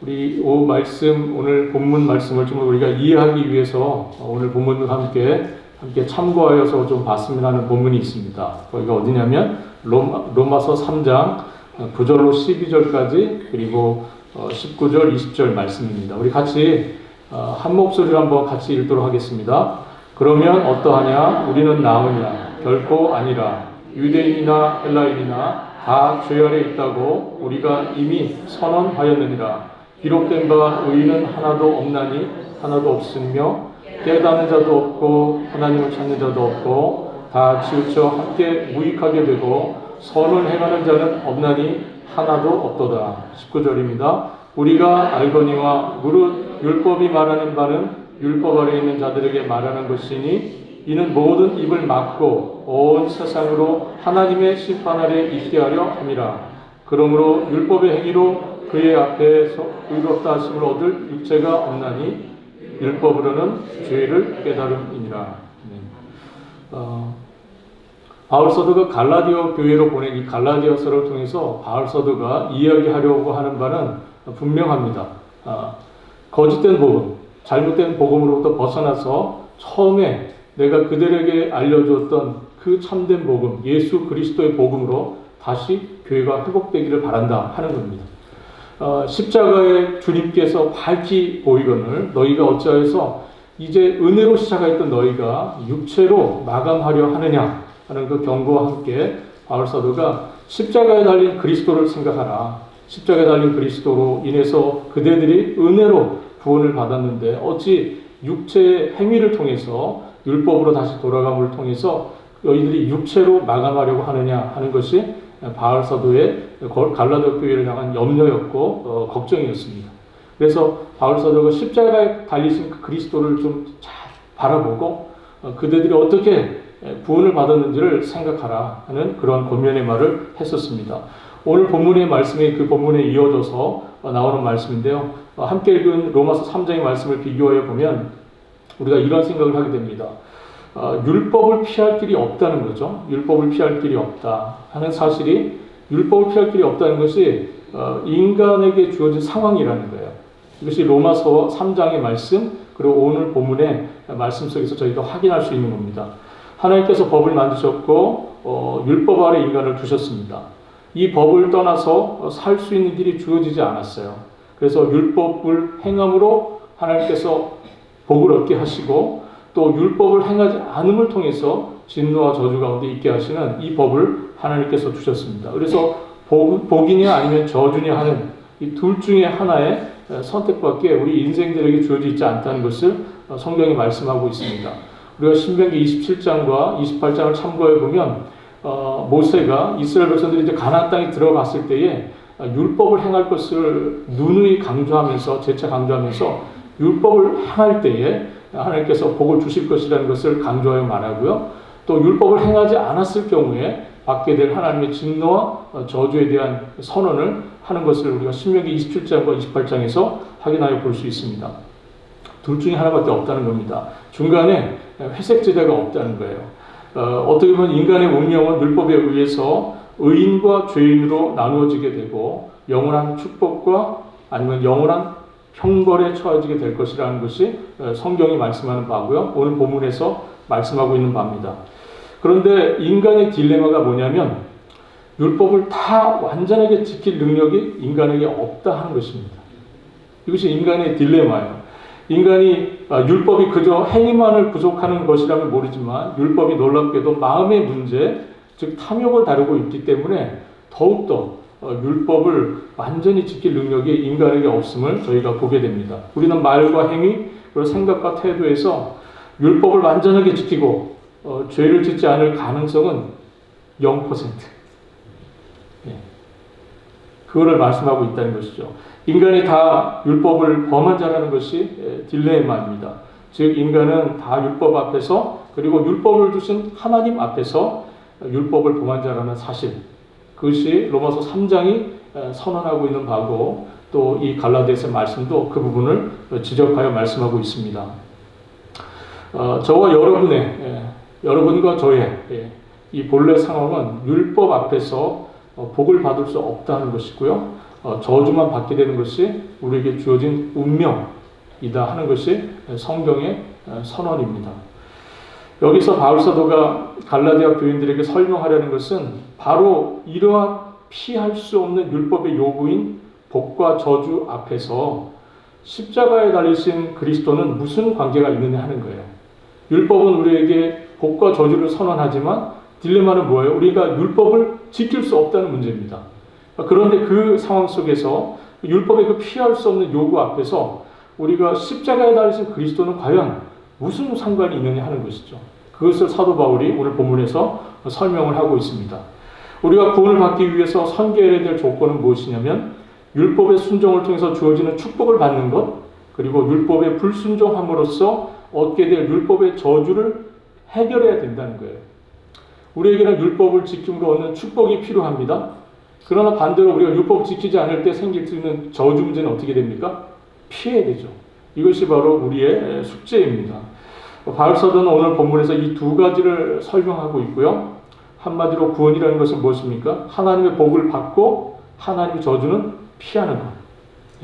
우리 오늘 본문 말씀을 좀 우리가 이해하기 위해서 오늘 본문과 함께 참고하여서 좀 봤으면 하는 본문이 있습니다. 거기가 어디냐면 로마서 3장 9절로 12절까지 그리고 19절, 20절 말씀입니다. 우리 같이 한 목소리로 한번 같이 읽도록 하겠습니다. 그러면 어떠하냐? 우리는 나으냐? 결코 아니라. 유대인이나 헬라인이나 다 죄 아래 있다고 우리가 이미 선언하였느니라. 기록된 바 의인은 하나도 없나니 하나도 없으며 깨닫는 자도 없고 하나님을 찾는 자도 없고 다 치우쳐 함께 무익하게 되고 선을 행하는 자는 없나니 하나도 없도다. 19절입니다. 우리가 알거니와 무릇 율법이 말하는 바는 율법 아래 있는 자들에게 말하는 것이니 이는 모든 입을 막고 온 세상으로 하나님의 심판 아래 있게 하려 함이라. 그러므로 율법의 행위로 그의 앞에서 의롭다 하심을 얻을 육체가 없나니 율법으로는 죄를 깨달음이니라. 바울 사도가 갈라디아 교회로 보낸 이 갈라디아서를 통해서 바울 사도가 이야기하려고 하는 바는 분명합니다. 거짓된 복음, 잘못된 복음으로부터 벗어나서 처음에 내가 그들에게 알려주었던 그 참된 복음, 예수 그리스도의 복음으로 다시 교회가 회복되기를 바란다 하는 겁니다. 십자가에 주님께서 밝히 보이거늘 너희가 어찌하여서 이제 은혜로 시작하였던 너희가 육체로 마감하려 하느냐 하는 그 경고와 함께 바울 사도가 십자가에 달린 그리스도를 생각하라. 십자가에 달린 그리스도로 인해서 그대들이 은혜로 구원을 받았는데 어찌 육체의 행위를 통해서 율법으로 다시 돌아감을 통해서 너희들이 육체로 마감하려고 하느냐 하는 것이 바울 사도의 갈라디아 교회를 향한 염려였고 걱정이었습니다. 그래서 바울 사도가 십자가에 달리신 그 그리스도를 좀 잘 바라보고 그들이 어떻게 구원을 받았는지를 생각하라 하는 그런 권면의 말을 했었습니다. 오늘 본문의 말씀이 그 본문에 이어져서 나오는 말씀인데요. 함께 읽은 로마서 3장의 말씀을 비교하여 보면 우리가 이런 생각을 하게 됩니다. 율법을 피할 길이 없다는 거죠. 율법을 피할 길이 없다 하는 사실이 율법을 피할 길이 없다는 것이 인간에게 주어진 상황이라는 거예요. 이것이 로마서 3장의 말씀 그리고 오늘 본문의 말씀 속에서 저희가 확인할 수 있는 겁니다. 하나님께서 법을 만드셨고 율법 아래 인간을 두셨습니다. 이 법을 떠나서 살 수 있는 길이 주어지지 않았어요. 그래서 율법을 행함으로 하나님께서 복을 얻게 하시고 또 율법을 행하지 않음을 통해서 진노와 저주 가운데 있게 하시는 이 법을 하나님께서 주셨습니다. 그래서 복이냐 아니면 저주냐 하는 이 둘 중에 하나의 선택밖에 우리 인생들에게 주어져 있지 않다는 것을 성경이 말씀하고 있습니다. 우리가 신명기 27장과 28장을 참고해 보면 모세가 이스라엘 백성들이 이제 가나안 땅에 들어갔을 때에 율법을 행할 것을 누누이 강조하면서 재차 강조하면서 율법을 행할 때에 하나님께서 복을 주실 것이라는 것을 강조하여 말하고요. 또 율법을 행하지 않았을 경우에 받게 될 하나님의 진노와 저주에 대한 선언을 하는 것을 우리가 신명기 27장과 28장에서 확인하여 볼 수 있습니다. 둘 중에 하나밖에 없다는 겁니다. 중간에 회색지대가 없다는 거예요. 어떻게 보면 인간의 운명은 율법에 의해서 의인과 죄인으로 나누어지게 되고 영원한 축복과 아니면 영원한 형벌에 처해지게 될 것이라는 것이 성경이 말씀하는 바고요. 오늘 본문에서 말씀하고 있는 바입니다. 그런데 인간의 딜레마가 뭐냐면 율법을 다 완전하게 지킬 능력이 인간에게 없다 하는 것입니다. 이것이 인간의 딜레마예요. 인간이 율법이 그저 행위만을 부족하는 것이라면 모르지만 율법이 놀랍게도 마음의 문제, 즉 탐욕을 다루고 있기 때문에 더욱더 율법을 완전히 지킬 능력이 인간에게 없음을 저희가 보게 됩니다. 우리는 말과 행위, 그리고 생각과 태도에서 율법을 완전하게 지키고 죄를 짓지 않을 가능성은 0%. 그거를 말씀하고 있다는 것이죠. 인간이 다 율법을 범한 자라는 것이 딜레마입니다. 즉 인간은 다 율법 앞에서 그리고 율법을 주신 하나님 앞에서 율법을 범한 자라는 사실, 그것이 로마서 3장이 선언하고 있는 바고 또 이 갈라디아서 말씀도 그 부분을 지적하여 말씀하고 있습니다. 저와 여러분과 저의 이 본래 상황은 율법 앞에서 복을 받을 수 없다는 것이고요. 저주만 받게 되는 것이 우리에게 주어진 운명이다 하는 것이 성경의 선언입니다. 여기서 바울 사도가 갈라디아 교인들에게 설명하려는 것은 바로 이러한 피할 수 없는 율법의 요구인 복과 저주 앞에서 십자가에 달리신 그리스도는 무슨 관계가 있느냐 하는 거예요. 율법은 우리에게 복과 저주를 선언하지만 딜레마는 뭐예요? 우리가 율법을 지킬 수 없다는 문제입니다. 그런데 그 상황 속에서 율법의 그 피할 수 없는 요구 앞에서 우리가 십자가에 달리신 그리스도는 과연 무슨 상관이 있느냐 하는 것이죠. 그것을 사도 바울이 오늘 본문에서 설명을 하고 있습니다. 우리가 구원을 받기 위해서 선결해야 될 조건은 무엇이냐면 율법의 순종을 통해서 주어지는 축복을 받는 것, 그리고 율법의 불순종함으로써 얻게 될 율법의 저주를 해결해야 된다는 거예요. 우리에게는 율법을 지킴으로 얻는 축복이 필요합니다. 그러나 반대로 우리가 율법을 지키지 않을 때 생길 수 있는 저주 문제는 어떻게 됩니까? 피해야 되죠. 이것이 바로 우리의 숙제입니다. 바울 사도는 오늘 본문에서 이 두 가지를 설명하고 있고요. 한마디로 구원이라는 것은 무엇입니까? 하나님의 복을 받고 하나님의 저주는 피하는 것.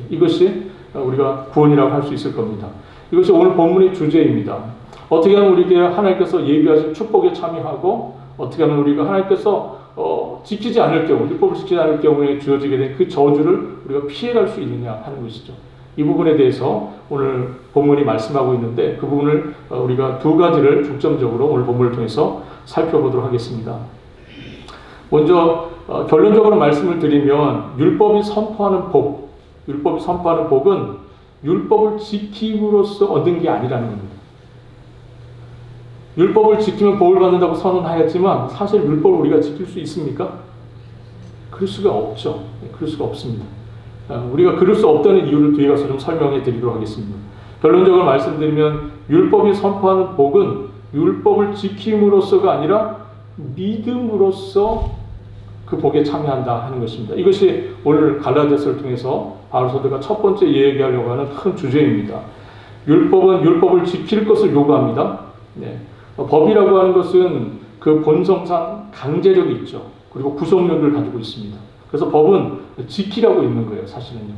이것이 우리가 구원이라고 할 수 있을 겁니다. 이것이 오늘 본문의 주제입니다. 어떻게 하면 우리에게 하나님께서 예비하신 축복에 참여하고 어떻게 하면 우리가 하나님께서 지키지 않을 경우, 율법을 지키지 않을 경우에 주어지게 된 그 저주를 우리가 피해갈 수 있느냐 하는 것이죠. 이 부분에 대해서 오늘 본문이 말씀하고 있는데 그 부분을 우리가 두 가지를 중점적으로 오늘 본문을 통해서 살펴보도록 하겠습니다. 먼저 결론적으로 말씀을 드리면 율법이 선포하는 복은 율법을 지킴으로써 얻은 게 아니라는 겁니다. 율법을 지키면 복을 받는다고 선언하였지만 사실 율법을 우리가 지킬 수 있습니까? 그럴 수가 없죠. 그럴 수가 없습니다. 우리가 그럴 수 없다는 이유를 뒤에 가서 좀 설명해 드리도록 하겠습니다. 결론적으로 말씀드리면 율법이 선포하는 복은 율법을 지킴으로써가 아니라 믿음으로써 그 복에 참여한다 하는 것입니다. 이것이 오늘 갈라디아서를 통해서 바울 사도가 첫 번째 얘기하려고 하는 큰 주제입니다. 율법은 율법을 지킬 것을 요구합니다. 법이라고 하는 것은 그 본성상 강제력이 있죠. 그리고 구속력을 가지고 있습니다. 그래서 법은 지키라고 있는 거예요, 사실은요.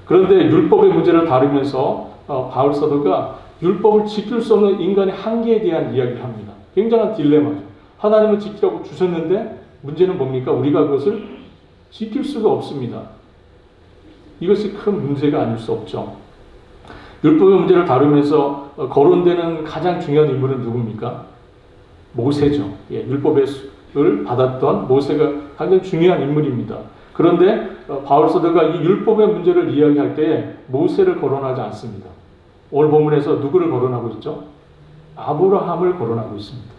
그런데 율법의 문제를 다루면서 바울 사도가 율법을 지킬 수 없는 인간의 한계에 대한 이야기를 합니다. 굉장한 딜레마죠. 하나님은 지키라고 주셨는데 문제는 뭡니까? 우리가 그것을 지킬 수가 없습니다. 이것이 큰 문제가 아닐 수 없죠. 율법의 문제를 다루면서 거론되는 가장 중요한 인물은 누굽니까? 모세죠. 율법을 받았던 모세가 가장 중요한 인물입니다. 그런데 바울 사도가 이 율법의 문제를 이야기할 때 모세를 거론하지 않습니다. 오늘 본문에서 누구를 거론하고 있죠? 아브라함을 거론하고 있습니다.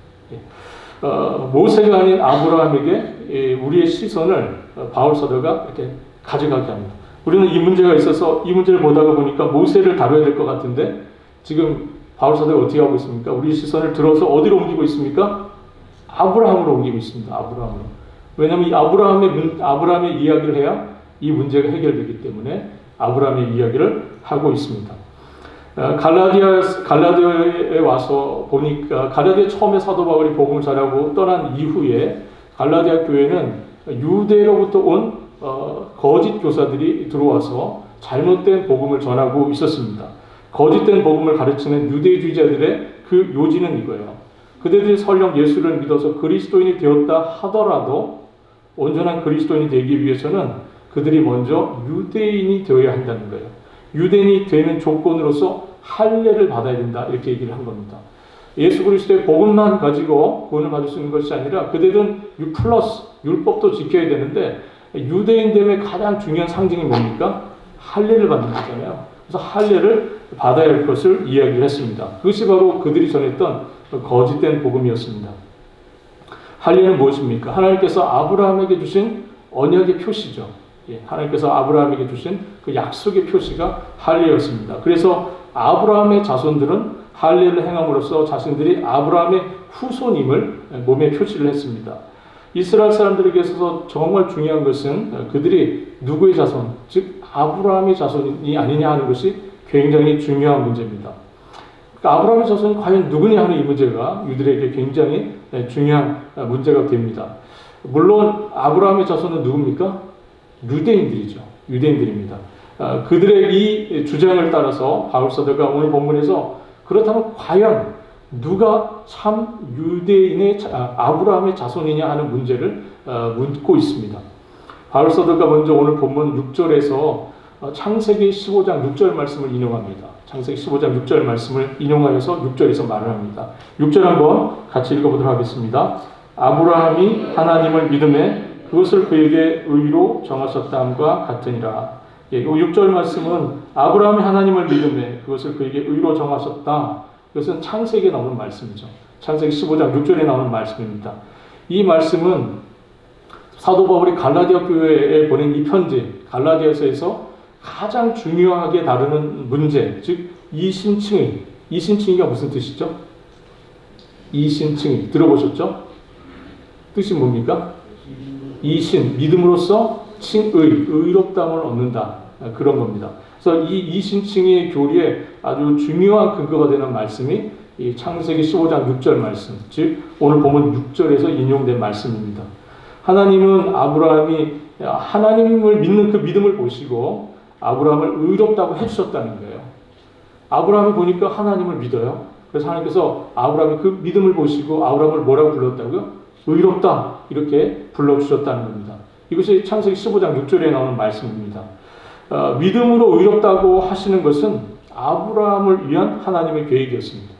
모세가 아닌 아브라함에게 우리의 시선을 바울 사도가 이렇게 가져가게 합니다. 우리는 이 문제가 있어서 이 문제를 보다가 보니까 모세를 다뤄야 될 것 같은데 지금 바울 사도가 어떻게 하고 있습니까? 우리 시선을 들어서 어디로 옮기고 있습니까? 아브라함으로 옮기고 있습니다. 아브라함으로. 왜냐하면 이 아브라함의 이야기를 해야 이 문제가 해결되기 때문에 아브라함의 이야기를 하고 있습니다. 갈라디아에 와서 보니까 갈라디아 처음에 사도 바울이 복음을 전하고 떠난 이후에 갈라디아 교회는 유대로부터 온 거짓 교사들이 들어와서 잘못된 복음을 전하고 있었습니다. 거짓된 복음을 가르치는 유대주의자들의 그 요지는 이거예요. 그들이 설령 예수를 믿어서 그리스도인이 되었다 하더라도 온전한 그리스도인이 되기 위해서는 그들이 먼저 유대인이 되어야 한다는 거예요. 유대인이 되는 조건으로서 할례를 받아야 된다 이렇게 얘기를 한 겁니다. 예수 그리스도의 복음만 가지고 구원을 받을 수 있는 것이 아니라 그들은 플러스 율법도 지켜야 되는데 유대인됨의 가장 중요한 상징이 뭡니까? 할례를 받는 거잖아요. 그래서 할례를 받아야 할 것을 이야기를 했습니다. 그것이 바로 그들이 전했던 거짓된 복음이었습니다. 할례는 무엇입니까? 하나님께서 아브라함에게 주신 언약의 표시죠. 하나님께서 아브라함에게 주신 그 약속의 표시가 할례였습니다. 그래서 아브라함의 자손들은 할례를 행함으로써 자신들이 아브라함의 후손임을 몸에 표시를 했습니다. 이스라엘 사람들에게 있어서 정말 중요한 것은 그들이 누구의 자손, 즉 아브라함의 자손이 아니냐 하는 것이 굉장히 중요한 문제입니다. 그러니까 아브라함의 자손이 과연 누구냐 하는 이 문제가 유들에게 굉장히 중요한 문제가 됩니다. 물론 아브라함의 자손은 누굽니까? 유대인들이죠. 유대인들입니다. 그들의 이 주장을 따라서 바울 사도가 오늘 본문에서 그렇다면 과연 누가 참 유대인의 아브라함의 자손이냐 하는 문제를 묻고 있습니다. 바울 사도가 먼저 오늘 본문 6절에서 창세기 15장 6절 말씀을 인용합니다. 창세기 15장 6절 말씀을 인용하여서 6절에서 말을 합니다. 6절 한번 같이 읽어보도록 하겠습니다. 아브라함이 하나님을 믿음에 그것을 그에게 의로 정하셨다함과 같으니라. 이 6절 말씀은 아브라함이 하나님을 믿음에 그것을 그에게 의로 정하셨다. 이것은 창세기에 나오는 말씀이죠. 창세기 15장 6절에 나오는 말씀입니다. 이 말씀은 사도 바울이 갈라디아 교회에 보낸 이 편지, 갈라디아서에서 가장 중요하게 다루는 문제, 즉 이신칭의가 무슨 뜻이죠? 이신칭의 들어보셨죠? 뜻이 뭡니까? 이신, 믿음으로써 칭의, 의롭다함을 얻는다. 그런 겁니다. 그래서 이 이신칭의 교리에 아주 중요한 근거가 되는 말씀이 이 창세기 15장 6절 말씀, 즉 오늘 보면 6절에서 인용된 말씀입니다. 하나님은 아브라함이 하나님을 믿는 그 믿음을 보시고 아브라함을 의롭다고 해주셨다는 거예요. 아브라함이 보니까 하나님을 믿어요. 그래서 하나님께서 아브라함의 그 믿음을 보시고 아브라함을 뭐라고 불렀다고요? 의롭다 이렇게 불러주셨다는 겁니다. 이것이 창세기 15장 6절에 나오는 말씀입니다. 믿음으로 의롭다고 하시는 것은 아브라함을 위한 하나님의 계획이었습니다.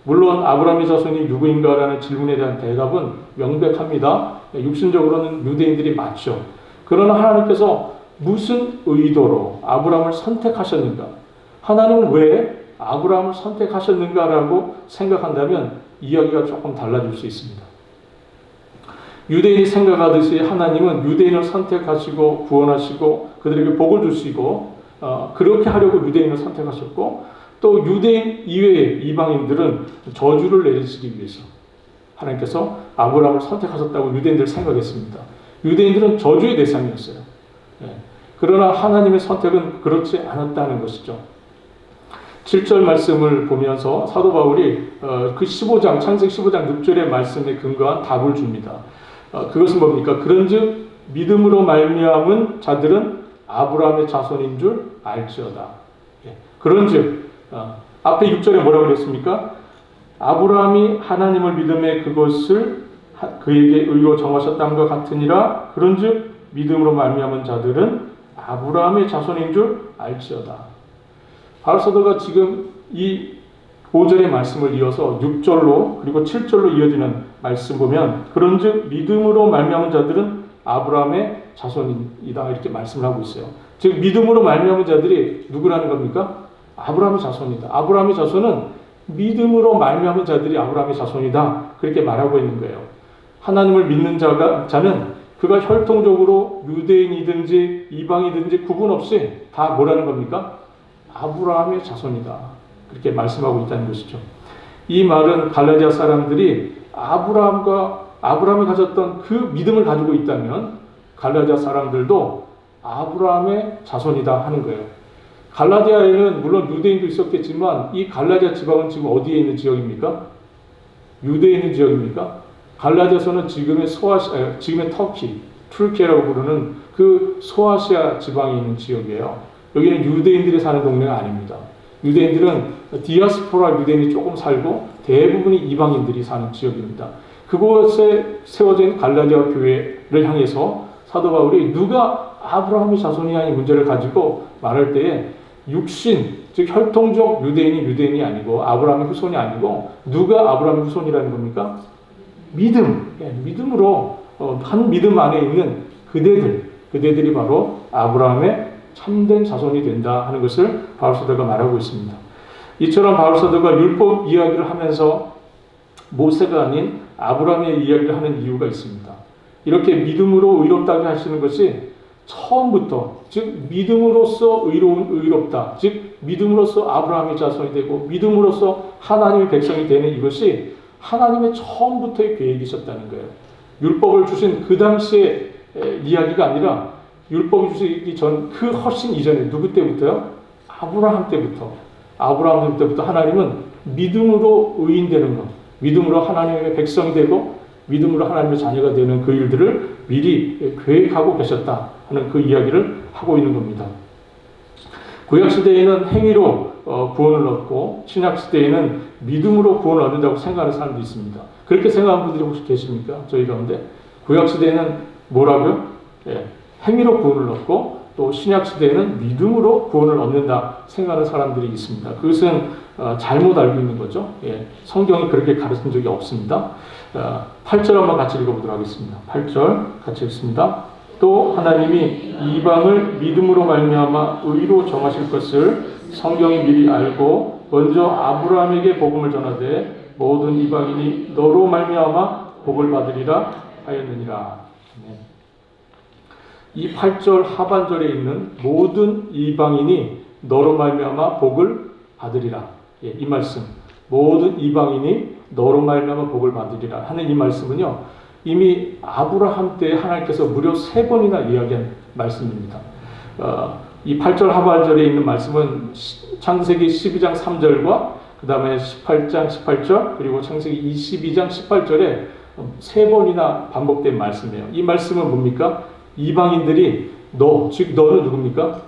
물론 아브라함의 자손이 누구인가라는 질문에 대한 대답은 명백합니다. 육신적으로는 유대인들이 맞죠. 그러나 하나님께서 무슨 의도로 아브라함을 선택하셨는가? 하나님은 왜 아브라함을 선택하셨는가라고 생각한다면 이야기가 조금 달라질 수 있습니다. 유대인이 생각하듯이 하나님은 유대인을 선택하시고 구원하시고 그들에게 복을 주시고 그렇게 하려고 유대인을 선택하셨고 또 유대인 이외의 이방인들은 저주를 내리시기 위해서 하나님께서 아브라함을 선택하셨다고 유대인들 생각했습니다. 유대인들은 저주의 대상이었어요. 그러나 하나님의 선택은 그렇지 않았다는 것이죠. 7절 말씀을 보면서 사도 바울이 그 15장, 창세기 15장 6절의 말씀에 근거한 답을 줍니다. 그것은 뭡니까? 그런즉 믿음으로 말미암은 자들은 아브라함의 자손인 줄 알지어다. 그런즉 앞에 6절에 뭐라고 그랬습니까? 아브라함이 하나님을 믿음에 그것을 그에게 의로 정하셨다는 것 같으니라. 그런즉 믿음으로 말미암은 자들은 아브라함의 자손인 줄 알지어다. 바울 사도가 지금 이 5절의 말씀을 이어서 6절로 그리고 7절로 이어지는 말씀 보면 그런즉 믿음으로 말미암은 자들은 아브라함의 자손이다 이렇게 말씀을 하고 있어요. 즉 믿음으로 말미암은 자들이 누구라는 겁니까? 아브라함의 자손이다. 아브라함의 자손은 믿음으로 말미암은 자들이 아브라함의 자손이다 그렇게 말하고 있는 거예요. 하나님을 믿는 자는 그가 혈통적으로 유대인이든지 이방이든지 구분 없이 다 뭐라는 겁니까? 아브라함의 자손이다. 그렇게 말씀하고 있다는 것이죠. 이 말은 갈라디아 사람들이 아브라함이 가졌던 그 믿음을 가지고 있다면 갈라디아 사람들도 아브라함의 자손이다 하는 거예요. 갈라디아에는 물론 유대인도 있었겠지만 이 갈라디아 지방은 지금 어디에 있는 지역입니까? 유대에 있는 지역입니까? 갈라디아서는 지금의 지금의 툴키라고 부르는 그 소아시아 지방에 있는 지역이에요. 여기는 유대인들이 사는 동네가 아닙니다. 유대인들은 디아스포라 유대인이 조금 살고 대부분이 이방인들이 사는 지역입니다. 그곳에 세워져 있는 갈라디아 교회를 향해서 사도 바울이 누가 아브라함의 자손이냐 이 문제를 가지고 말할 때에 육신, 즉 혈통적 유대인이 아니고 아브라함의 후손이 아니고 누가 아브라함의 후손이라는 겁니까? 믿음으로 한 믿음 안에 있는 그대들이 바로 아브라함의 참된 자손이 된다 하는 것을 바울 사도가 말하고 있습니다. 이처럼 바울 사도가 율법 이야기를 하면서 모세가 아닌 아브라함의 이야기를 하는 이유가 있습니다. 이렇게 믿음으로 의롭다고 하시는 것이 처음부터 즉 믿음으로써 의롭다 즉 믿음으로써 아브라함의 자손이 되고 믿음으로써 하나님의 백성이 되는 이것이 하나님의 처음부터의 계획이셨다는 거예요. 율법을 주신 그 당시의 이야기가 아니라 율법을 주시기 전 그 훨씬 이전에 누구 때부터요? 아브라함 때부터 하나님은 믿음으로 의인되는 것, 믿음으로 하나님의 백성이 되고 믿음으로 하나님의 자녀가 되는 그 일들을 미리 계획하고 계셨다 하는 그 이야기를 하고 있는 겁니다. 구약시대에는 행위로 구원을 얻고 신약시대에는 믿음으로 구원을 얻는다고 생각하는 사람도 있습니다. 그렇게 생각하는 분들이 혹시 계십니까? 저희 가운데? 구약시대에는 뭐라고요? 행위로 구원을 얻고 또 신약시대에는 믿음으로 구원을 얻는다 생각하는 사람들이 있습니다. 그것은 잘못 알고 있는 거죠. 성경이 그렇게 가르친 적이 없습니다. 8절 한번 같이 읽어보도록 하겠습니다. 8절 같이 읽습니다. 또 하나님이 이방을 믿음으로 말미암아 의로 정하실 것을 성경이 미리 알고 먼저 아브라함에게 복음을 전하되 모든 이방인이 너로 말미암아 복을 받으리라 하였느니라. 이 8절 하반절에 있는 모든 이방인이 너로 말미암아 복을 받으리라. 이 말씀, 모든 이방인이 너로 말미암아 복을 받으리라 하는 이 말씀은요, 이미 아브라함 때 하나님께서 무려 3번이나 이야기한 말씀입니다. 이 8절 하반절에 있는 말씀은 창세기 12장 3절과 그 다음에 18장 18절 그리고 창세기 22장 18절에 3번이나 반복된 말씀이에요. 이 말씀은 뭡니까? 이방인들이 즉 너는 누굽니까?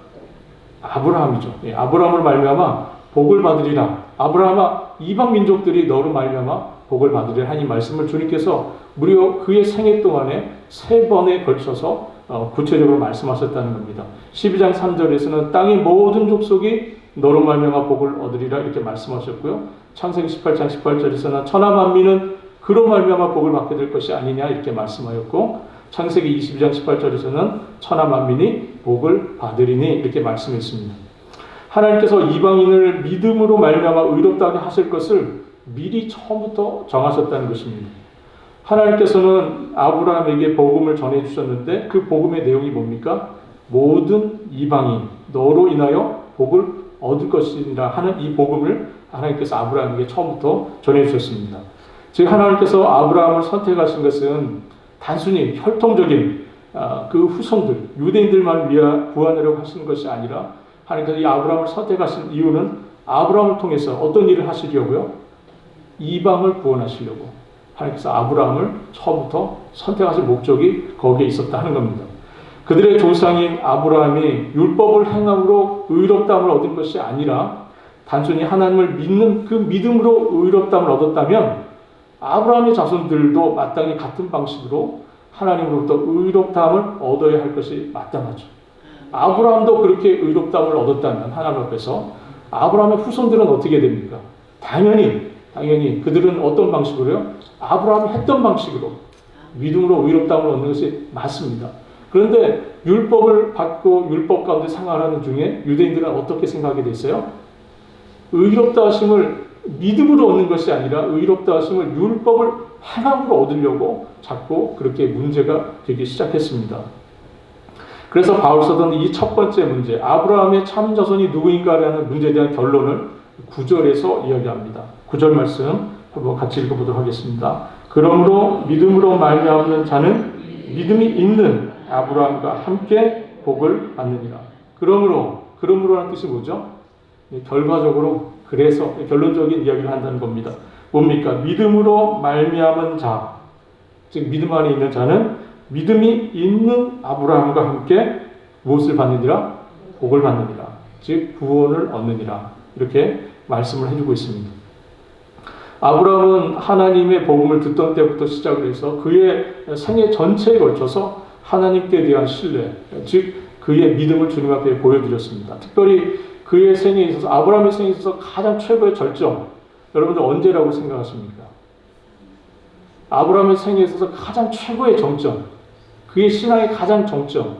아브라함이죠. 아브라함을 말미암아 복을 받으리라. 아브라함아 이방 민족들이 너로 말미암아 복을 받으리라 하는 이 말씀을 주님께서 무려 그의 생애 동안에 3번에 걸쳐서 구체적으로 말씀하셨다는 겁니다. 12장 3절에서는 땅의 모든 족속이 너로 말미암아 복을 얻으리라 이렇게 말씀하셨고요. 창세기 18장 18절에서는 천하 만민은 그로 말미암아 복을 받게 될 것이 아니냐 이렇게 말씀하였고 창세기 22장 18절에서는 천하 만민이 복을 받으리니 이렇게 말씀했습니다. 하나님께서 이방인을 믿음으로 말미암아 의롭다게 하실 것을 미리 처음부터 정하셨다는 것입니다. 하나님께서는 아브라함에게 복음을 전해주셨는데 그 복음의 내용이 뭡니까? 모든 이방인 너로 인하여 복을 얻을 것이라 하는 이 복음을 하나님께서 아브라함에게 처음부터 전해주셨습니다. 즉 하나님께서 아브라함을 선택하신 것은 단순히 혈통적인 그 후손들, 유대인들만 구하려고 하시는 것이 아니라 하나님께서 이 아브라함을 선택하신 이유는 아브라함을 통해서 어떤 일을 하시려고요? 이방을 구원하시려고 하나님께서 아브라함을 처음부터 선택하신 목적이 거기에 있었다 하는 겁니다. 그들의 조상인 아브라함이 율법을 행함으로 의롭다함을 얻은 것이 아니라 단순히 하나님을 믿는 그 믿음으로 의롭다함을 얻었다면 아브라함의 자손들도 마땅히 같은 방식으로 하나님으로부터 의롭다함을 얻어야 할 것이 마땅하죠. 아브라함도 그렇게 의롭다함을 얻었다면 하나님 앞에서 아브라함의 후손들은 어떻게 됩니까? 당연히 그들은 어떤 방식으로요? 아브라함이 했던 방식으로 믿음으로 의롭다함을 얻는 것이 맞습니다. 그런데 율법을 받고 율법 가운데 생활하는 중에 유대인들은 어떻게 생각하게 됐어요? 의롭다 하심을 믿음으로 얻는 것이 아니라 의롭다 하심을 율법을 행함으로 얻으려고 자꾸 그렇게 문제가 되기 시작했습니다. 그래서 바울서는 이 첫 번째 문제, 아브라함의 참 자손이 누구인가라는 문제에 대한 결론을 9절에서 이야기합니다. 9절 말씀 한번 같이 읽어보도록 하겠습니다. 그러므로 믿음으로 말미암는 자는 믿음이 있는 아브라함과 함께 복을 받느니라. 그러므로라는 뜻이 뭐죠? 결과적으로 그래서 결론적인 이야기를 한다는 겁니다. 뭡니까? 믿음으로 말미암은 자, 즉 믿음 안에 있는 자는 믿음이 있는 아브라함과 함께 무엇을 받느니라? 복을 받느니라. 즉 구원을 얻느니라. 이렇게 말씀을 해주고 있습니다. 아브라함은 하나님의 복음을 듣던 때부터 시작을 해서 그의 생애 전체에 걸쳐서 하나님께 대한 신뢰, 즉 그의 믿음을 주님 앞에 보여드렸습니다. 특별히 그의 생애에 있어서 아브라함의 생애에 있어서 가장 최고의 절정, 여러분들 언제라고 생각하십니까? 아브라함의 생애에 있어서 가장 최고의 정점, 그의 신앙의 가장 정점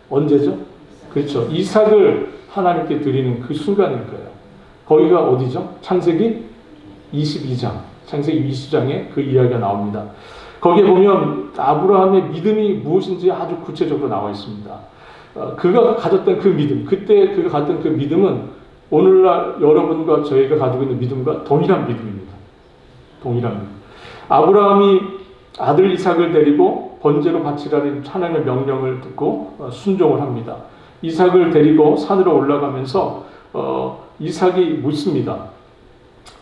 언제죠? 그렇죠. 이삭을 하나님께 드리는 그 순간일 거예요. 거기가 어디죠? 창세기 22장. 창세기 22장에 그 이야기가 나옵니다. 거기에 보면 아브라함의 믿음이 무엇인지 아주 구체적으로 나와 있습니다. 그가 가졌던 그 믿음, 그때 그가 가졌던 그 믿음은 오늘날 여러분과 저희가 가지고 있는 믿음과 동일한 믿음입니다. 동일한 믿음. 아브라함이 아들 이삭을 데리고 번제로 바치라는 하나님의 명령을 듣고 순종을 합니다. 이삭을 데리고 산으로 올라가면서 이삭이 묻습니다.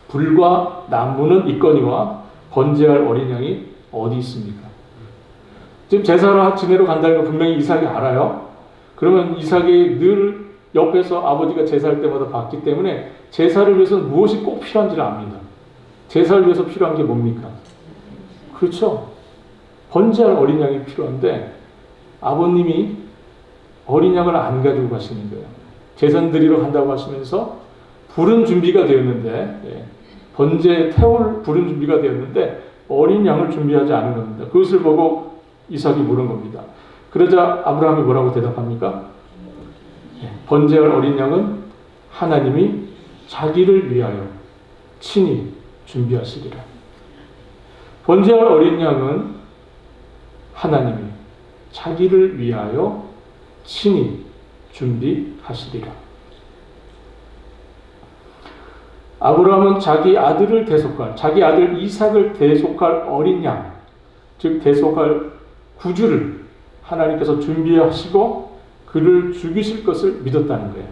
불과 나무는 있거니와 번제할 어린 양이 어디 있습니까? 지금 제사를 지내러 간다는 거 분명히 이삭이 알아요. 그러면 이삭이 늘 옆에서 아버지가 제사할 때마다 봤기 때문에 제사를 위해서는 무엇이 꼭 필요한지를 압니다. 제사를 위해서 필요한 게 뭡니까? 그렇죠. 번제할 어린 양이 필요한데 아버님이 어린 양을 안 가지고 가시는 거예요. 제사 드리러 간다고 하시면서 불은 준비가 되었는데 번제 태울 불은 준비가 되었는데 어린 양을 준비하지 않은 겁니다. 그것을 보고 이삭이 물은 겁니다. 그러자 아브라함이 뭐라고 대답합니까? 번제할 어린 양은 하나님이 자기를 위하여 친히 준비하시리라. 번제할 어린 양은 하나님이 자기를 위하여 친히 준비하시리라. 아브라함은 자기 아들을 대속할, 자기 아들 이삭을 대속할 어린 양, 즉 대속할 구주를 하나님께서 준비하시고 그를 죽이실 것을 믿었다는 거예요.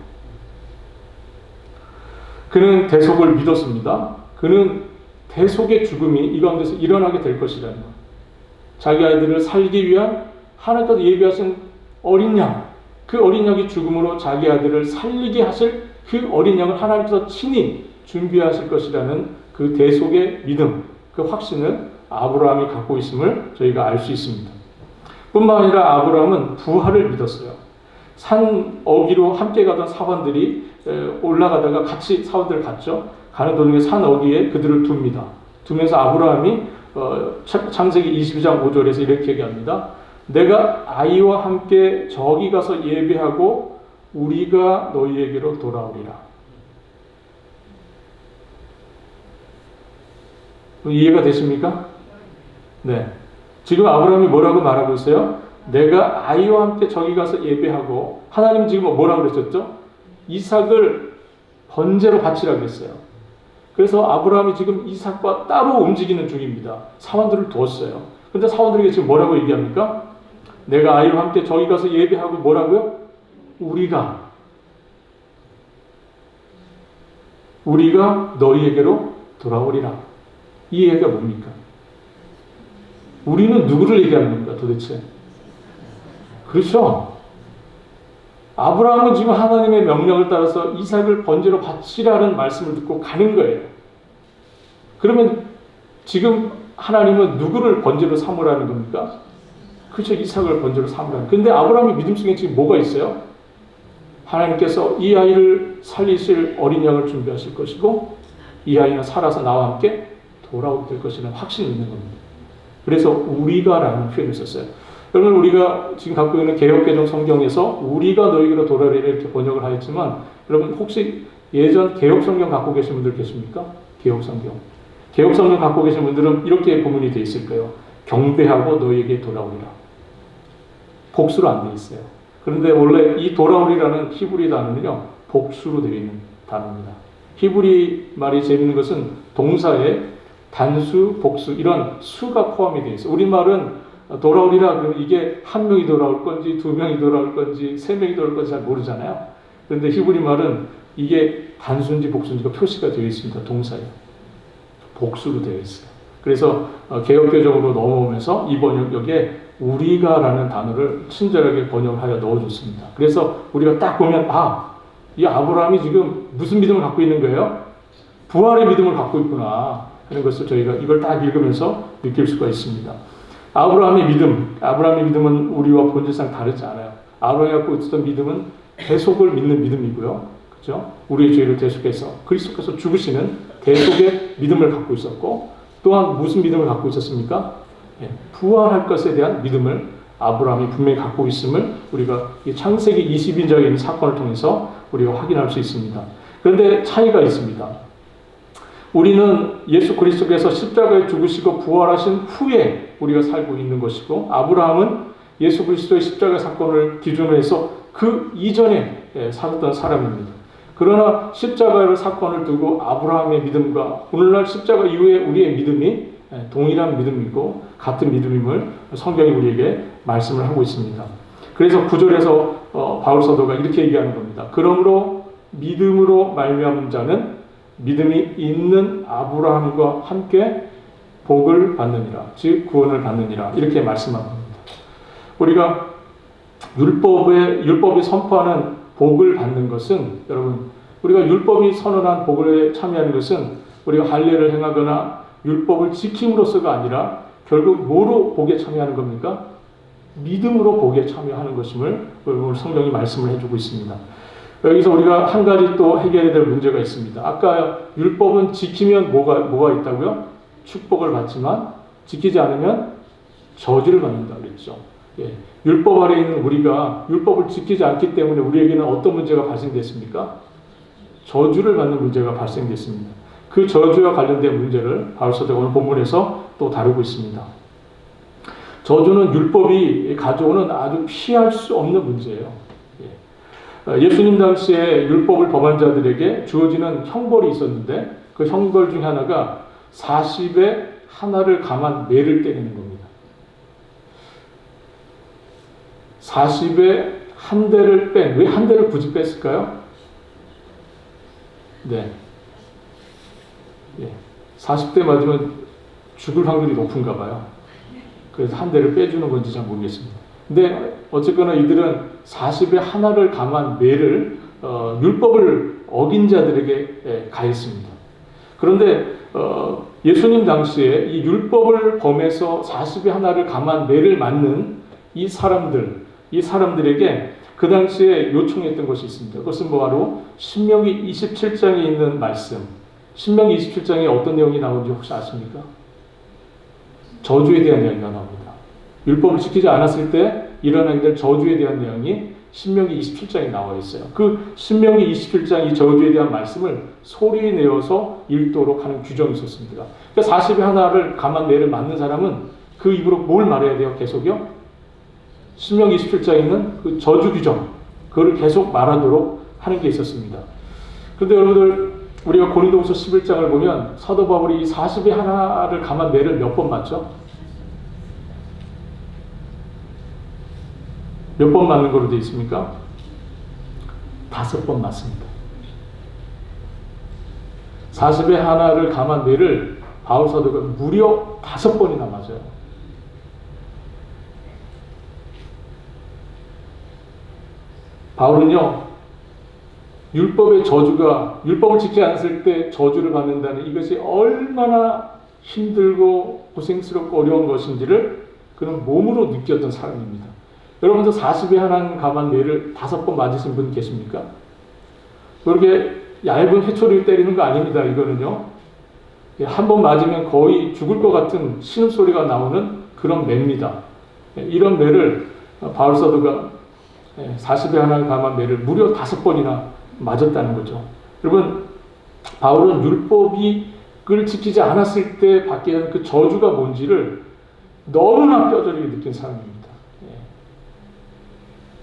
그는 대속을 믿었습니다. 그는 대속의 죽음이 이 가운데서 일어나게 될 것이라는 것. 자기 아이들을 살리기 위한 하나님께서 예비하신 어린 양, 그 어린 양이 죽음으로 자기 아들을 살리게 하실 그 어린 양을 하나님께서 친히 준비하실 것이라는 그 대속의 믿음, 그 확신을 아브라함이 갖고 있음을 저희가 알 수 있습니다. 뿐만 아니라 아브라함은 부활을 믿었어요. 산 어기로 함께 가던 사원들이 올라가다가 같이 사원들 갔죠. 가는 도중에 산 어기에 그들을 둡니다. 두면서 아브라함이 창세기 22장 5절에서 이렇게 얘기합니다. 내가 아이와 함께 저기 가서 예배하고 우리가 너희에게로 돌아오리라. 이해가 되십니까? 네. 지금 아브라함이 뭐라고 말하고 있어요? 내가 아이와 함께 저기 가서 예배하고, 하나님 지금 뭐라고 그랬었죠? 이삭을 번제로 바치라고 했어요. 그래서 아브라함이 지금 이삭과 따로 움직이는 중입니다. 사원들을 두었어요. 그런데 사원들에게 지금 뭐라고 얘기합니까? 내가 아이와 함께 저기 가서 예배하고 뭐라고요? 우리가 너희에게로 돌아오리라. 이 얘기가 뭡니까? 우리는 누구를 얘기하는 겁니까 도대체? 그렇죠? 아브라함은 지금 하나님의 명령을 따라서 이삭을 번제로 바치라는 말씀을 듣고 가는 거예요. 그러면 지금 하나님은 누구를 번제로 삼으라는 겁니까? 그렇죠. 이삭을 번제로 삼으라는. 근데 아브라함의 믿음 속에 지금 뭐가 있어요? 하나님께서 이 아이를 살리실 어린 양을 준비하실 것이고 이 아이는 살아서 나와 함께 돌아오게 될 것이라는 확신이 있는 겁니다. 그래서 우리가라는 표현을 썼어요. 여러분, 우리가 지금 갖고 있는 개역개정 성경에서 우리가 너희에게로 돌아오리라 이렇게 번역을 하였지만, 여러분 혹시 예전 개역성경 갖고 계신 분들 계십니까? 개역성경. 개역성경 갖고 계신 분들은 이렇게 구문이 되어 있을 거예요. 경배하고 너희에게 돌아오리라. 복수로 안 되어 있어요. 그런데 원래 이 돌아오리라는 히브리 단어는요, 복수로 되어 있는 단어입니다. 히브리 말이 재밌는 것은 동사에 단수, 복수 이런 수가 포함이 되어 있어요. 우리말은 돌아오리라 그러면 이게 한 명이 돌아올 건지 두 명이 돌아올 건지 세 명이 돌아올 건지 잘 모르잖아요. 그런데 히브리 말은 이게 단수인지 복수인지가 표시가 되어 있습니다. 동사에 복수로 되어 있어요. 그래서 개역개정으로 넘어오면서 이 번역에 우리가라는 단어를 친절하게 번역하여 넣어줬습니다. 그래서 우리가 딱 보면 이 아브라함이 지금 무슨 믿음을 갖고 있는 거예요? 부활의 믿음을 갖고 있구나 하는 것을 저희가 이걸 딱 읽으면서 느낄 수가 있습니다. 아브라함의 믿음은 우리와 본질상 다르지 않아요. 아브라함이 갖고 있었던 믿음은 대속을 믿는 믿음이고요. 그렇죠? 우리의 죄를 대속해서 그리스도께서 죽으시는 대속의 믿음을 갖고 있었고, 또한 무슨 믿음을 갖고 있었습니까? 부활할 것에 대한 믿음을 아브라함이 분명히 갖고 있음을 우리가 이 창세기 22장에 있는 사건을 통해서 우리가 확인할 수 있습니다. 그런데 차이가 있습니다. 우리는 예수 그리스도께서 십자가에 죽으시고 부활하신 후에 우리가 살고 있는 것이고, 아브라함은 예수 그리스도의 십자가 사건을 기준으로 해서 그 이전에 살았던 사람입니다. 그러나 십자가의 사건을 두고 아브라함의 믿음과 오늘날 십자가 이후에 우리의 믿음이 동일한 믿음이고 같은 믿음임을 성경이 우리에게 말씀을 하고 있습니다. 그래서 9절에서 바울 사도가 이렇게 얘기하는 겁니다. 그러므로 믿음으로 말미암은 자는 믿음이 있는 아브라함과 함께 복을 받느니라. 즉 구원을 받느니라. 이렇게 말씀하고 있습니다. 우리가 율법이 선포하는 복을 받는 것은, 여러분, 우리가 율법이 선언한 복을 참여하는 것은 우리가 할례를 행하거나 율법을 지킴으로써가 아니라 결국 뭐로 복에 참여하는 겁니까? 믿음으로 복에 참여하는 것임을 오늘 성경이 말씀을 해주고 있습니다. 여기서 우리가 한 가지 또 해결해야 될 문제가 있습니다. 아까 율법은 지키면 뭐가 있다고요? 축복을 받지만 지키지 않으면 저주를 받는다 그랬죠. 예. 율법 아래에 있는 우리가 율법을 지키지 않기 때문에 우리에게는 어떤 문제가 발생됐습니까? 저주를 받는 문제가 발생됐습니다. 그 저주와 관련된 문제를 바울서도가 오늘 본문에서 또 다루고 있습니다. 저주는 율법이 가져오는 아주 피할 수 없는 문제예요. 예수님 당시에 율법을 범한 자들에게 주어지는 형벌이 있었는데 그 형벌 중에 하나가 40에 하나를 감한 매를 때리는 겁니다. 40에 한 대를 왜 한 대를 굳이 뺐을까요? 네. 40대 맞으면 죽을 확률이 높은가 봐요. 그래서 한 대를 빼주는 건지 잘 모르겠습니다. 근데 어쨌거나 이들은 40에 하나를 감한 매를 율법을 어긴 자들에게 가했습니다. 그런데 예수님 당시에 이 율법을 범해서 40에 하나를 감한 매를 맞는 이 사람들에게 그 당시에 요청했던 것이 있습니다. 그것은 바로 신명기 27장에 있는 말씀. 신명기 27장에 어떤 내용이 나오는지 혹시 아십니까? 저주에 대한 이야기가 나옵니다. 율법을 지키지 않았을 때 일어나게 될 저주에 대한 내용이 신명기 27장에 나와 있어요. 그 신명기 27장 이 저주에 대한 말씀을 소리 내어서 읽도록 하는 규정이 있었습니다. 그러니까 40에 하나를 감한 매를 맞는 사람은 그 입으로 뭘 말해야 돼요? 계속요? 신명기 27장에 있는 그 저주 규정, 그거를 계속 말하도록 하는 게 있었습니다. 그런데 여러분들, 우리가 고린도후서 11장을 보면 사도 바울이 이 40에 하나를 감한 매를 몇 번 맞죠? 몇 번 맞는 걸로 되어 있습니까? 5번 맞습니다. 40에 하나를 감한 매를 바울 사도가 무려 5번이나 맞아요. 바울은요, 율법의 저주가, 율법을 지키지 않았을 때 저주를 받는다는 이것이 얼마나 힘들고 고생스럽고 어려운 것인지를 그는 몸으로 느꼈던 사람입니다. 여러분도 40에 하나 감한 매를 5번 맞으신 분 계십니까? 그렇게 얇은 회초리를 때리는 거 아닙니다. 이거는요, 한 번 맞으면 거의 죽을 것 같은 신음소리가 나오는 그런 매입니다. 이런 매를 바울 사도가 40에 하나 감한 매를 무려 5번이나 맞았다는 거죠. 여러분, 바울은 율법을 지키지 않았을 때 받게 되는 그 저주가 뭔지를 너무나 뼈저리게 느낀 사람입니다.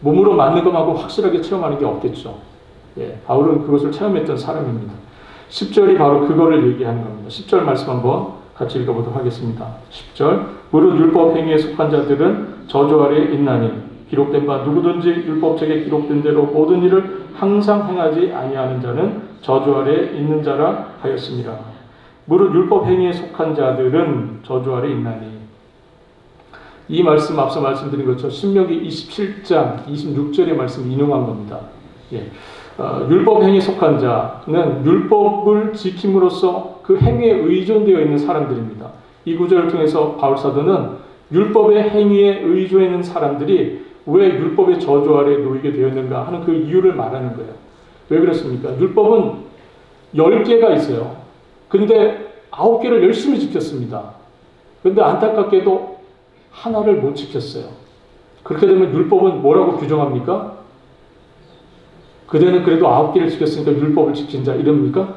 몸으로 맞는 것만큼 확실하게 체험하는 게 없겠죠. 바울은 그것을 체험했던 사람입니다. 10절이 바로 그거를 얘기하는 겁니다. 10절 말씀 한번 같이 읽어보도록 하겠습니다. 10절, 무릇 율법 행위에 속한 자들은 저주 아래에 있나니 기록된 바 누구든지 율법책에 기록된 대로 모든 일을 항상 행하지 아니하는 자는 저주 아래에 있는 자라 하였습니다. 무릇 율법 행위에 속한 자들은 저주 아래에 있나니. 이 말씀 앞서 말씀드린 것처럼 신명기 27장 26절의 말씀 인용한 겁니다. 율법 행위에 속한 자는 율법을 지킴으로써 그 행위에 의존되어 있는 사람들입니다. 이 구절을 통해서 바울 사도는 율법의 행위에 의존해 있는 사람들이 왜 율법의 저주 아래에 놓이게 되었는가 하는 그 이유를 말하는 거예요. 왜 그렇습니까? 율법은 10개가 있어요. 근데 9개를 열심히 지켰습니다. 근데 안타깝게도 하나를 못 지켰어요. 그렇게 되면 율법은 뭐라고 규정합니까? 그대는 그래도 9개를 지켰으니까 율법을 지킨 자 이럽니까?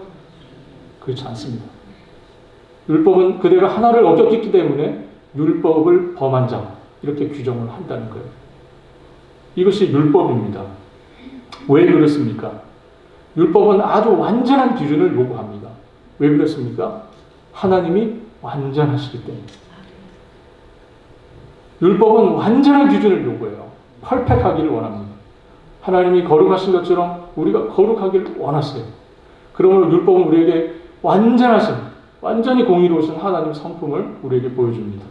그렇지 않습니다. 율법은 그대가 하나를 어겼기 때문에 율법을 범한 자 이렇게 규정을 한다는 거예요. 이것이 율법입니다. 왜 그렇습니까? 율법은 아주 완전한 기준을 요구합니다. 왜 그렇습니까? 하나님이 완전하시기 때문에. 율법은 완전한 기준을 요구해요. 퍼펙트하기를 원합니다. 하나님이 거룩하신 것처럼 우리가 거룩하기를 원하세요. 그러므로 율법은 우리에게 완전하신, 완전히 공의로우신 하나님 성품을 우리에게 보여줍니다.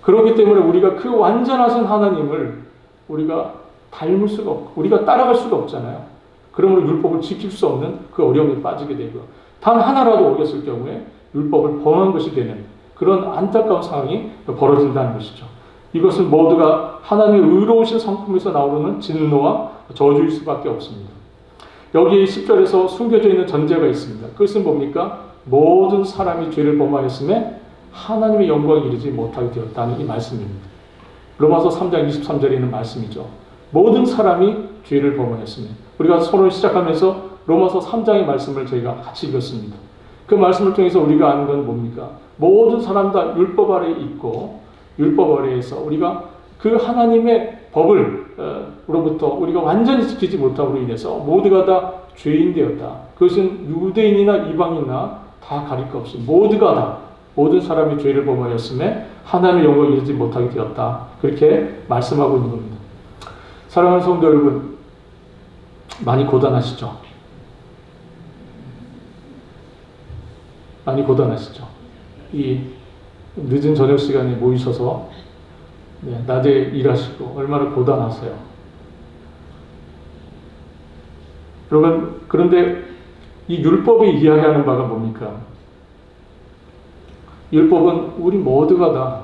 그렇기 때문에 우리가 그 완전하신 하나님을 우리가 닮을 수가 없고 우리가 따라갈 수가 없잖아요. 그러므로 율법을 지킬 수 없는 그 어려움에 빠지게 되고요. 단 하나라도 어겼을 경우에 율법을 범한 것이 되는 그런 안타까운 상황이 벌어진다는 것이죠. 이것은 모두가 하나님의 의로우신 성품에서 나오는 진노와 저주일 수밖에 없습니다. 여기 10절에서 숨겨져 있는 전제가 있습니다. 그것은 뭡니까? 모든 사람이 죄를 범하였음에 하나님의 영광에 이르지 못하게 되었다는 이 말씀입니다. 로마서 3장 23절에 있는 말씀이죠. 모든 사람이 죄를 범하였으며 우리가 서론 시작하면서 로마서 3장의 말씀을 저희가 같이 읽었습니다. 그 말씀을 통해서 우리가 아는 건 뭡니까? 모든 사람 다 율법 아래에 있고 율법 아래에서 우리가 그 하나님의 법을 로부터 우리가 완전히 지키지 못함으로 인해서 모두가 다 죄인 되었다. 그것은 유대인이나 이방인이나 다 가릴 것 없이 모두가 다 모든 사람이 죄를 범하였음에 하나님의 영광에 이르지 못하게 되었다. 그렇게 말씀하고 있는 겁니다. 사랑하는 성도 여러분, 많이 고단하시죠? 많이 고단하시죠? 이 늦은 저녁 시간에 모이셔서 낮에 일하시고 얼마나 고단하세요. 여러분, 그런데 이 율법이 이야기하는 바가 뭡니까? 율법은 우리 모두가 다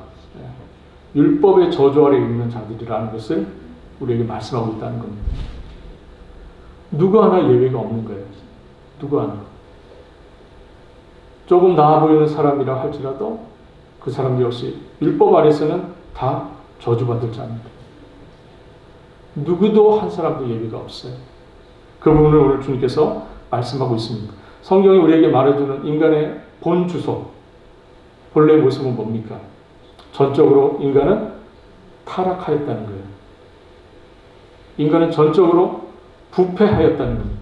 율법의 저주 아래 있는 자들이라는 것을 우리에게 말씀하고 있다는 겁니다. 누구 하나 예외가 없는 거예요. 누구 하나. 조금 나아 보이는 사람이라 할지라도 그 사람 역시 율법 아래서는 다 저주받을 자입니다. 누구도 한 사람도 예외가 없어요. 그 부분을 오늘 주님께서 말씀하고 있습니다. 성경이 우리에게 말해주는 인간의 본 주소, 본래의 모습은 뭡니까? 전적으로 인간은 타락하였다는 거예요. 인간은 전적으로 부패하였다는 겁니다.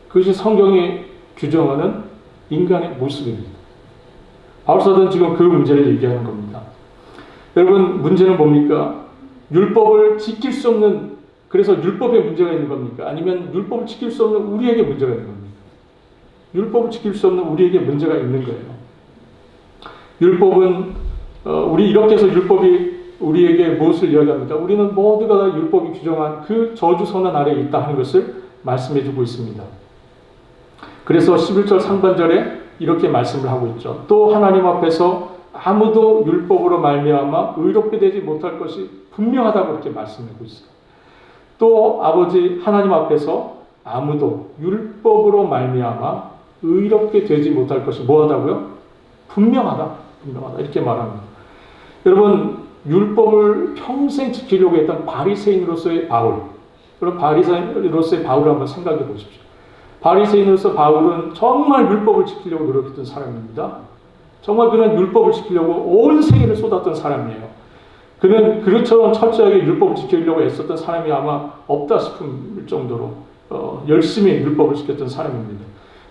그것이 성경이 규정하는 인간의 모습입니다. 바울사도는 지금 그 문제를 얘기하는 겁니다. 여러분, 문제는 뭡니까? 율법을 지킬 수 없는, 그래서 율법에 문제가 있는 겁니까? 아니면 율법을 지킬 수 없는 우리에게 문제가 있는 겁니까? 율법을 지킬 수 없는 우리에게 문제가 있는 거예요. 율법은 우리 이렇게 해서 율법이 우리에게 무엇을 이야기합니까? 우리는 모두가 다 율법이 규정한 그 저주 선언 아래에 있다 하는 것을 말씀해 주고 있습니다. 그래서 11절 상반절에 이렇게 말씀을 하고 있죠. 또 하나님 앞에서 아무도 율법으로 말미암아 의롭게 되지 못할 것이 분명하다고 이렇게 말씀하고 있어요. 또 아버지 하나님 앞에서 아무도 율법으로 말미암아 의롭게 되지 못할 것이 뭐하다고요? 분명하다. 분명하다. 이렇게 말합니다. 여러분, 율법을 평생 지키려고 했던 바리새인으로서의 바울, 그럼 바리새인으로서의 바울을 한번 생각해 보십시오. 바리새인으로서 바울은 정말 율법을 지키려고 노력했던 사람입니다. 정말 그는 율법을 지키려고 온 생애를 쏟았던 사람이에요. 그는 그처럼 철저하게 율법을 지키려고 애썼던 사람이 아마 없다 싶을 정도로 열심히 율법을 지켰던 사람입니다.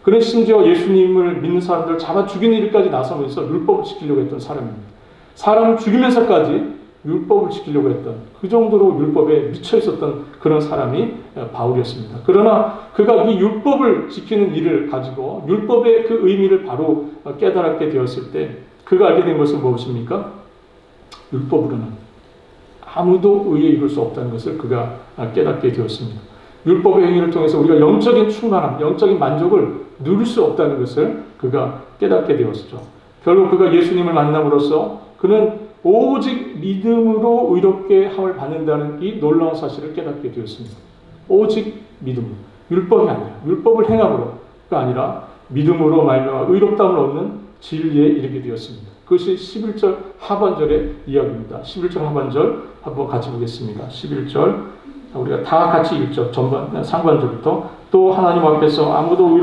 그는 심지어 예수님을 믿는 사람들을 잡아 죽이는 일까지 나서면서 율법을 지키려고 했던 사람입니다. 사람을 죽이면서까지 율법을 지키려고 했던 그 정도로 율법에 미쳐 있었던 그런 사람이 바울이었습니다. 그러나 그가 이 율법을 지키는 일을 가지고 율법의 그 의미를 바로 깨달았게 되었을 때 그가 알게 된 것은 무엇입니까? 율법으로는 아무도 의에 이룰 수 없다는 것을 그가 깨닫게 되었습니다. 율법의 행위를 통해서 우리가 영적인 충만함, 영적인 만족을 누릴 수 없다는 것을 그가 깨닫게 되었죠. 결국 그가 예수님을 만남으로써 그는 오직 믿음으로 의롭게 함을 받는다는 이 놀라운 사실을 깨닫게 되었습니다. 오직 믿음으로, 율법이 아니라 율법을 행함으로가 아니라 믿음으로 말미암아 의롭다함을 얻는 진리에 이르게 되었습니다. 그것이 11절 하반절의 이야기입니다. 11절 하반절 한번 같이 보겠습니다. 11절 우리가 다 같이 읽죠. 상반절부터 또 하나님 앞에서 아무도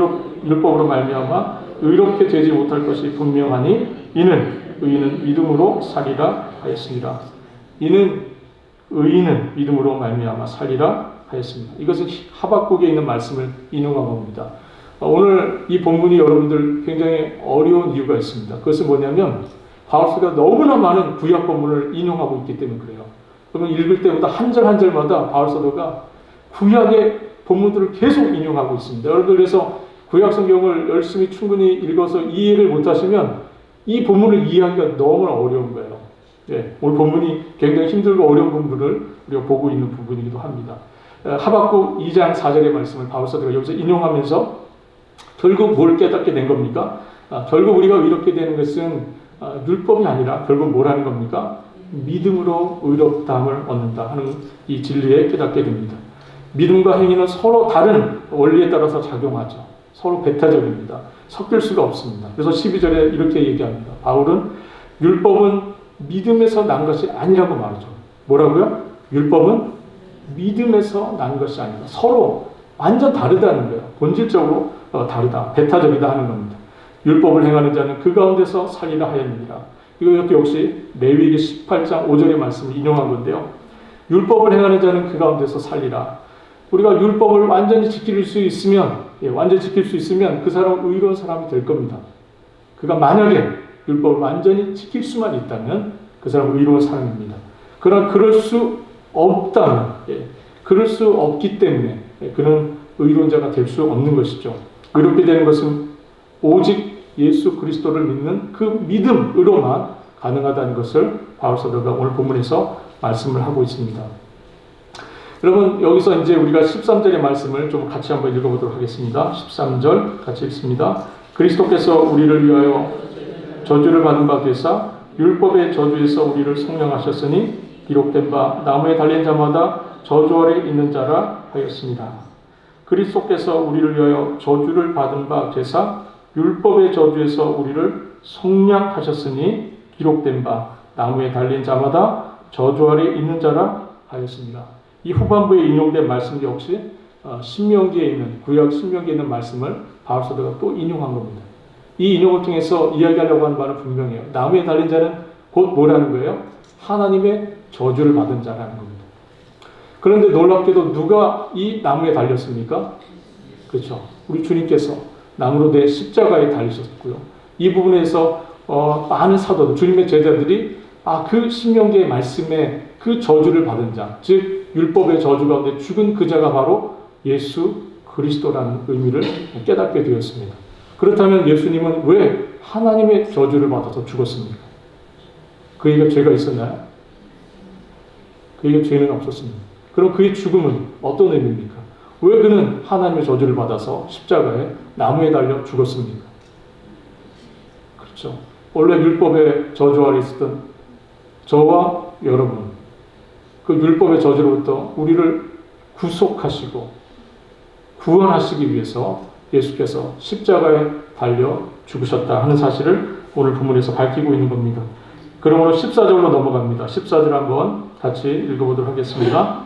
율법으로 말미암아 의롭게 되지 못할 것이 분명하니 이는 의인은 믿음으로 살리라 하였습니다. 의인은 믿음으로 말미암아 살리라 하였습니다. 이것은 하박국에 있는 말씀을 인용한 겁니다. 오늘 이 본문이 여러분들 굉장히 어려운 이유가 있습니다. 그것은 뭐냐면 바울스가 너무나 많은 구약 본문을 인용하고 있기 때문에 그래요. 그러면 읽을 때마다 한 절 한 절마다 바울 사도가 구약의 본문들을 계속 인용하고 있습니다. 여러분들 그래서 구약 성경을 열심히 충분히 읽어서 이해를 못하시면 이 본문을 이해하기가 너무 어려운 거예요. 예, 오늘 본문이 굉장히 힘들고 어려운 부분을 우리가 보고 있는 부분이기도 합니다. 하박국 2장 4절의 말씀을 바울 사도가 여기서 인용하면서 결국 뭘 깨닫게 된 겁니까? 결국 우리가 의롭게 되는 것은 율법이 아니라 결국 뭐라는 겁니까? 믿음으로 의롭다함을 얻는다 하는 이 진리에 깨닫게 됩니다. 믿음과 행위는 서로 다른 원리에 따라서 작용하죠. 서로 배타적입니다. 섞일 수가 없습니다. 그래서 12절에 이렇게 얘기합니다. 바울은 율법은 믿음에서 난 것이 아니라고 말하죠. 뭐라고요? 율법은 믿음에서 난 것이 아니다. 서로 완전 다르다는 거예요. 본질적으로 다르다. 배타적이다 하는 겁니다. 율법을 행하는 자는 그 가운데서 살리라 하였느니라. 이것도 역시 레위기 18장 5절의 말씀을 인용한 건데요. 율법을 행하는 자는 그 가운데서 살리라. 우리가 율법을 완전히 지킬 수 있으면, 완전히 지킬 수 있으면 그 사람은 의로운 사람이 될 겁니다. 그가 만약에 율법을 완전히 지킬 수만 있다면 그 사람은 의로운 사람입니다. 그러나 그럴 수 없다면, 그럴 수 없기 때문에 그는 의로운 자가 될 수 없는 것이죠. 의롭게 되는 것은 오직 예수 그리스도를 믿는 그 믿음으로만 가능하다는 것을 바울 사도가 오늘 본문에서 말씀을 하고 있습니다. 여러분, 여기서 이제 우리가 13절의 말씀을 좀 같이 한번 읽어보도록 하겠습니다. 13절 같이 읽습니다. 그리스도께서 우리를 위하여 저주를 받은 바 되사 율법의 저주에서 우리를 속량하셨으니 기록된 바 나무에 달린 자마다 저주 아래 있는 자라 하였습니다. 그리스도께서 우리를 위하여 저주를 받은 바 되사 율법의 저주에서 우리를 속량하셨으니 기록된 바 나무에 달린 자마다 저주 아래 있는 자라 하였습니다. 이 후반부에 인용된 말씀 역시 신명기에 있는 구약 신명기에 있는 말씀을 바울 사도가 또 인용한 겁니다. 이 인용을 통해서 이야기하려고 하는 바는 분명해요. 나무에 달린 자는 곧 뭐라는 거예요? 하나님의 저주를 받은 자라는 겁니다. 그런데 놀랍게도 누가 이 나무에 달렸습니까? 그렇죠. 우리 주님께서 나무로 된 십자가에 달리셨고요. 이 부분에서 많은 사도들, 주님의 제자들이 그 신명기의 말씀에 그 저주를 받은 자, 즉 율법의 저주 가운데 죽은 그 자가 바로 예수 그리스도라는 의미를 깨닫게 되었습니다. 그렇다면 예수님은 왜 하나님의 저주를 받아서 죽었습니까? 그에게 죄가 있었나요? 그에게 죄는 없었습니다. 그럼 그의 죽음은 어떤 의미입니까? 왜 그는 하나님의 저주를 받아서 십자가에 나무에 달려 죽었습니까? 그렇죠. 원래 율법의 저주 아래 있었던 저와 여러분, 그 율법의 저주로부터 우리를 구속하시고 구원하시기 위해서 예수께서 십자가에 달려 죽으셨다 하는 사실을 오늘 본문에서 밝히고 있는 겁니다. 그러므로 14절로 넘어갑니다. 14절 한번 같이 읽어보도록 하겠습니다.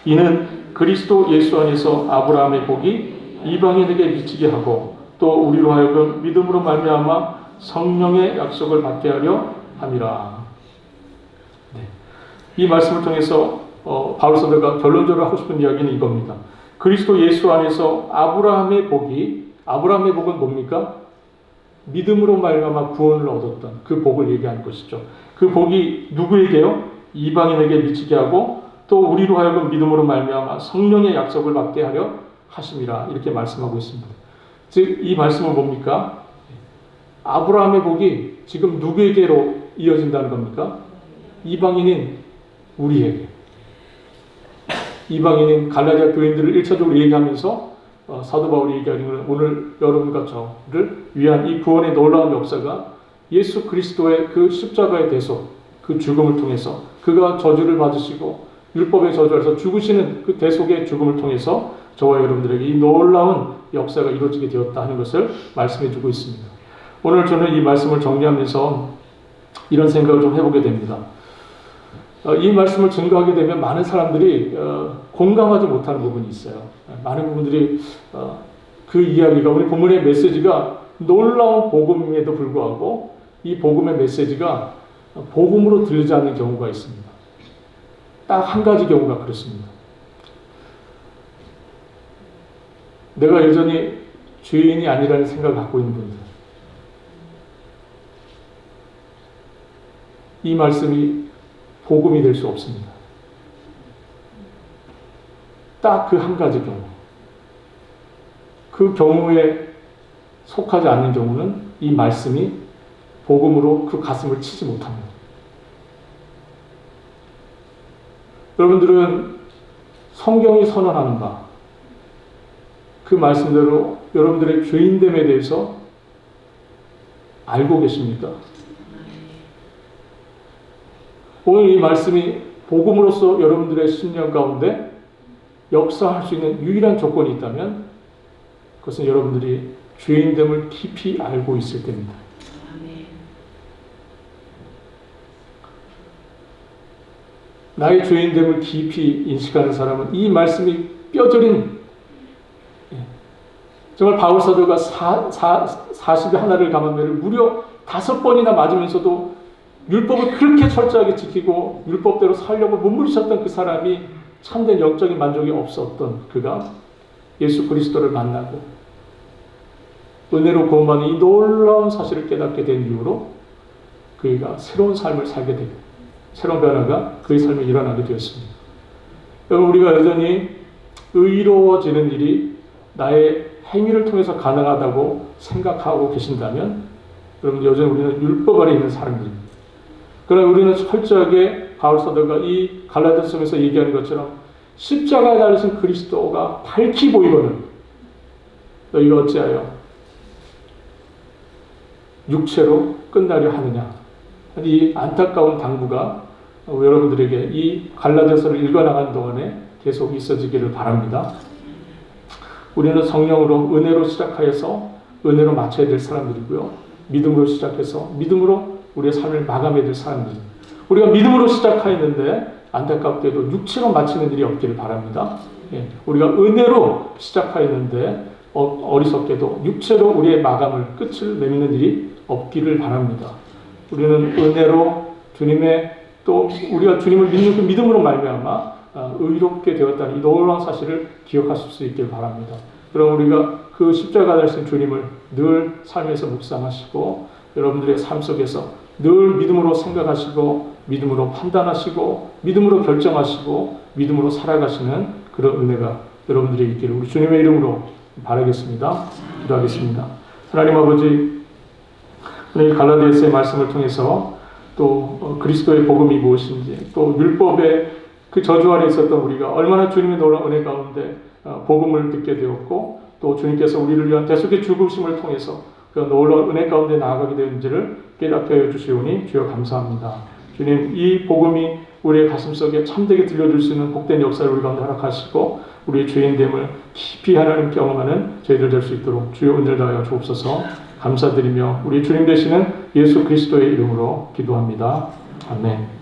이는 그리스도 예수 안에서 아브라함의 복이 이방인에게 미치게 하고 또 우리로 하여금 믿음으로 말미암아 성령의 약속을 받게 하려 함이라. 이 말씀을 통해서 바울 사도가 결론적으로 하고 싶은 이야기는 이겁니다. 그리스도 예수 안에서 아브라함의 복은 뭡니까? 믿음으로 말미암아 구원을 얻었던 그 복을 얘기하는 것이죠. 그 복이 누구에게요? 이방인에게 미치게 하고 또 우리로 하여금 믿음으로 말미암아 성령의 약속을 받게 하려 하심이라 이렇게 말씀하고 있습니다. 즉 이 말씀은 뭡니까? 아브라함의 복이 지금 누구에게로 이어진다는 겁니까? 이방인인 우리에게. 이방인인 갈라디아 교인들을 1차적으로 얘기하면서 사도 바울이 얘기하는 것은 오늘 여러분과 저를 위한 이 구원의 놀라운 역사가 예수 그리스도의 그 십자가의 대속, 그 죽음을 통해서 그가 저주를 받으시고 율법의 저주에서 죽으시는 그 대속의 죽음을 통해서 저와 여러분들에게 이 놀라운 역사가 이루어지게 되었다 하는 것을 말씀해 주고 있습니다. 오늘 저는 이 말씀을 정리하면서 이런 생각을 좀 해보게 됩니다. 이 말씀을 증거하게 되면 많은 사람들이 공감하지 못하는 부분이 있어요. 많은 분들이 그 이야기가 우리 본문의 메시지가 놀라운 복음임에도 불구하고 이 복음의 메시지가 복음으로 들리지 않는 경우가 있습니다. 딱 한 가지 경우가 그렇습니다. 내가 여전히 죄인이 아니라는 생각을 갖고 있는 분들. 이 말씀이 복음이 될 수 없습니다. 딱 그 한 가지 경우. 그 경우에 속하지 않는 경우는 이 말씀이 복음으로 그 가슴을 치지 못합니다. 여러분들은 성경이 선언하는 바, 그 말씀대로 여러분들의 죄인됨에 대해서 알고 계십니까? 오늘 이 말씀이 복음으로서 여러분들의 심령 가운데 역사할 수 있는 유일한 조건이 있다면 그것은 여러분들이 죄인됨을 깊이 알고 있을 때입니다. 나의 죄인됨을 깊이 인식하는 사람은 이 말씀이 뼈저린, 정말 바울 사도가 41을 감한매를 무려 5번이나 맞으면서도 율법을 그렇게 철저하게 지키고 율법대로 살려고 몸부림쳤던 그 사람이 참된 영적인 만족이 없었던 그가 예수 그리스도를 만나고 은혜로 구원받는 이 놀라운 사실을 깨닫게 된 이후로 그가 새로운 삶을 살게 되고 새로운 변화가 그의 삶에 일어나게 되었습니다. 여러분, 우리가 여전히 의로워지는 일이 나의 행위를 통해서 가능하다고 생각하고 계신다면 여러분, 여전히 우리는 율법 아래 있는 사람들입니다. 그러나 우리는 철저하게 바울 사도가 이 갈라디아서에서 얘기하는 것처럼 십자가에 달리신 그리스도가 밝히 보이거든 너희가 어찌하여 육체로 끝나려 하느냐. 이 안타까운 당부가 여러분들에게 이 갈라디아서를 읽어나가는 동안에 계속 있어지기를 바랍니다. 우리는 성령으로 은혜로 시작하여서 은혜로 마쳐야 될 사람들이고요. 믿음으로 시작해서 믿음으로 우리의 삶을 마감해야 될 사람들입니다. 우리가 믿음으로 시작하였는데 안타깝게도 육체로 마치는 일이 없기를 바랍니다. 우리가 은혜로 시작하였는데 어리석게도 육체로 우리의 마감을 끝을 맺는 일이 없기를 바랍니다. 우리는 은혜로 주님의 또 우리가 주님을 믿는 그 믿음으로 말미암아 의롭게 되었다는 이 놀라운 사실을 기억하실 수 있길 바랍니다. 그럼 우리가 그 십자가 달리신 주님을 늘 삶에서 묵상하시고 여러분들의 삶 속에서 늘 믿음으로 생각하시고 믿음으로 판단하시고 믿음으로 결정하시고 믿음으로 살아가시는 그런 은혜가 여러분들이 있기를 우리 주님의 이름으로 바라겠습니다. 기도하겠습니다. 하나님 아버지, 오늘 갈라디아서의 말씀을 통해서 또 그리스도의 복음이 무엇인지 또 율법의 그 저주 아래 있었던 우리가 얼마나 주님의 놀라운 은혜 가운데 복음을 듣게 되었고 또 주님께서 우리를 위한 대속의 죽으심을 통해서 그 놀라운 은혜 가운데 나아가게 되는지를 깨닫게 하여 주시오니 주여 감사합니다. 주님, 이 복음이 우리의 가슴속에 참되게 들려줄 수 있는 복된 역사를 우리 가운데 허락하시고 우리의 죄인됨을 깊이 하나님 경험하는 저희들 될 수 있도록 주여 은혜를 다하여 주옵소서. 감사드리며 우리 주님 되시는 예수 그리스도의 이름으로 기도합니다. 아멘.